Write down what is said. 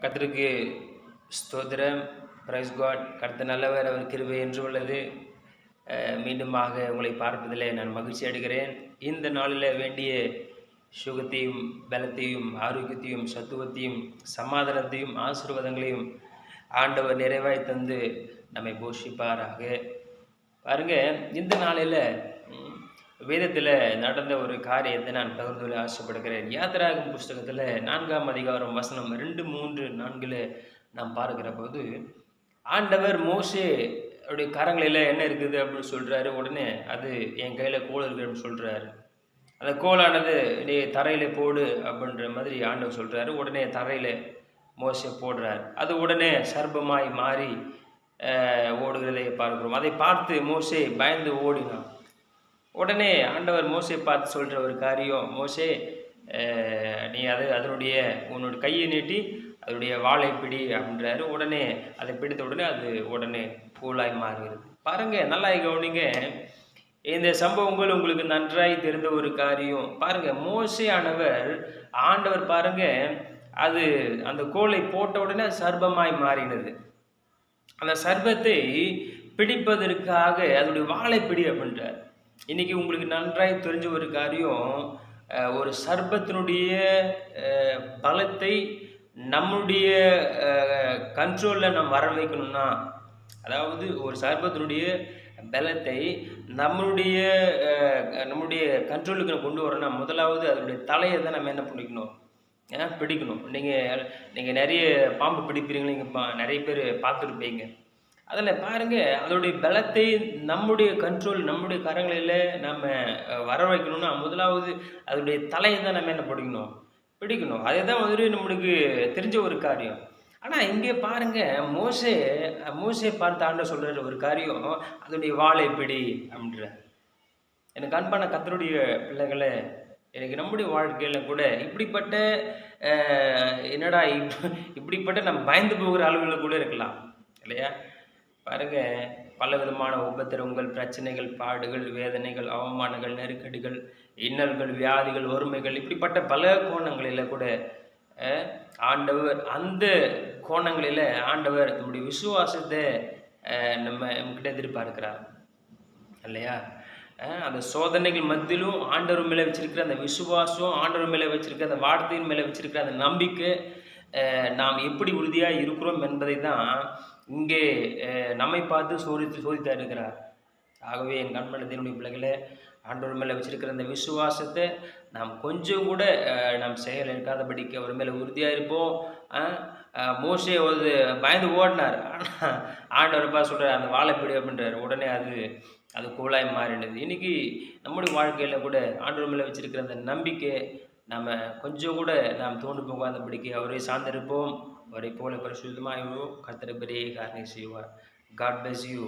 கர்த்தருக்கு ஸ்தோத்திரம். Praise God. கர்த்தர் நல்லவர், அவர் கிருபை என்று உள்ளது. மீண்டுமாக உங்களை பார்ப்பதிலே நான் மகிழ்ச்சி அடைகிறேன். இந்த நாளில் வேண்டிய சுகத்தையும் பலத்தையும் ஆரோக்கியத்தையும் சத்துவத்தையும் சமாதானத்தையும் ஆசீர்வாதங்களையும் ஆண்டவர் நிறைவாய் தந்து நம்மை போஷிப்பாராக. பாருங்க, இந்த நாளில் வேதத்தில் நடந்த ஒரு காரியத்தை நான் பகிர்ந்து கொள்ள ஆசைப்படுகிறேன். யாத்திராகம புஸ்தகத்தில் 4ஆம் அதிகாரம் வசனம் 2, 3, 4 நாம் பார்க்கிற போது ஆண்டவர் மோசே அவருடைய கரங்களில் என்ன இருக்குது அப்படின்னு சொல்கிறாரு. உடனே அது என் கையில் கோல் இருக்குது அப்படின்னு சொல்கிறாரு. அந்த கோலானது நீ தரையில் போடு அப்படின்ற மாதிரி ஆண்டவர் சொல்கிறாரு. உடனே தரையில் மோசே போடுறார். அது உடனே சர்ப்பமாய் மாறி ஓடுகிறதை பார்க்கிறோம். அதை பார்த்து மோசே பயந்து ஓடினான். உடனே ஆண்டவர் மோசே பார்த்து சொல்கிற ஒரு காரியம், மோசே நீ அதனுடைய உன்னோட கையை நீட்டி அதனுடைய வாழை பிடி அப்படின்றாரு. உடனே அதை பிடித்த உடனே அது உடனே பூலாய் மாறுகிறது. பாருங்க, நல்லா கவனிங்க. இந்த சம்பவங்கள் உங்களுக்கு நன்றாய் தெரிந்த ஒரு காரியம். பாருங்க, மோசே ஆண்டவர் பாருங்க, அது அந்த கோலை போட்ட உடனே அது சர்ப்பமாய் மாறினது. அந்த சர்ப்பத்தை பிடிப்பதற்காக அதனுடைய வாழை பிடி அப்படின்றார். இன்னைக்கு உங்களுக்கு நன்றாய் தெரிஞ்ச ஒரு காரியம், ஒரு சர்ப்பத்தினுடைய பலத்தை நம்முடைய கண்ட்ரோலில் நம்ம வர வைக்கணும்னா, அதாவது ஒரு சர்ப்பத்தினுடைய பலத்தை நம்முடைய கண்ட்ரோலுக்கு கொண்டு வரணும்னா, முதலாவது அதனுடைய தலையை தான் நம்ம என்ன பண்ணிக்கணும், பிடிக்கணும். நீங்கள் நிறைய பாம்பு பிடிப்பீங்க, நீங்கள் நிறைய பேர் பார்த்துருப்பீங்க. அதில் பாருங்கள், அதோடைய பலத்தை நம்முடைய கண்ட்ரோல் நம்முடைய கரங்களில் நம்ம வர வைக்கணும்னா, முதலாவது அதோடைய தலையை தான் நம்ம என்ன பிடிக்கணும். அதே தான் வந்துட்டு நம்மளுக்கு தெரிஞ்ச ஒரு காரியம். ஆனால் இங்கே பாருங்கள், மோசே பார்த்து ஆண்டவர் சொல்கிற ஒரு காரியம், அதோடைய வாழை பிடி அப்படின்ற. எனக்கு அன்பான கர்த்தருடைய பிள்ளைகளை, எனக்கு நம்முடைய வாழ்க்கையில் கூட இப்படிப்பட்ட இப்படிப்பட்ட நம்ம பயந்து போகிற அளவில் கூட இருக்கலாம் இல்லையா? பாருங்க, பல விதமான உபத்திரவங்கள், பிரச்சனைகள், பாடுகள், வேதனைகள், அவமானங்கள், நெருக்கடிகள், இன்னல்கள், வியாதிகள், வறுமைகள், இப்படிப்பட்ட பல கோணங்களில் கூட ஆண்டவர் அந்த கோணங்களில் ஆண்டவர் நம்முடைய விசுவாசத்தை நம்மகிட்ட எதிர்பார்க்கிறார் இல்லையா? அந்த சோதனைகள் மத்தியிலும் ஆண்டவர் மேலே வச்சிருக்கிற அந்த விசுவாசம், ஆண்டவர் மேலே வச்சிருக்கிற அந்த வார்த்தையின் மேலே வச்சிருக்கிற அந்த நம்பிக்கை, நாம் எப்படி உறுதியாக இருக்கிறோம் என்பதை தான் இங்கே நம்மை பார்த்து சோதித்தா இருக்கிறார். ஆகவே என் கண்மனத்தினுடைய பிள்ளைகளை, ஆண்டவர் மேலே வச்சிருக்கிற அந்த விசுவாசத்தை நாம் கொஞ்சம் கூட நாம் செயல் இருக்காதபடிக்கு அவர் மேலே உறுதியாக இருப்போம். மோசே ஒரு பயந்து ஓடினார். ஆனால் ஆண்டவர் சொல்கிறார், அந்த வாழைப்பிடி அப்படின்றார். உடனே அது கோலாய் மாறினது. இன்றைக்கி நம்முடைய வாழ்க்கையில் கூட ஆண்டவர் மேலே வச்சிருக்கிற அந்த நம்பிக்கை நம்ம கொஞ்சம் கூட நாம் தோண்டு போகாதபடிக்கு அவரை சார்ந்திருப்போம். அவரை போல பரிசுத்தமாக கர்த்தர் பெரிய காரியம் செய்வார். God bless you.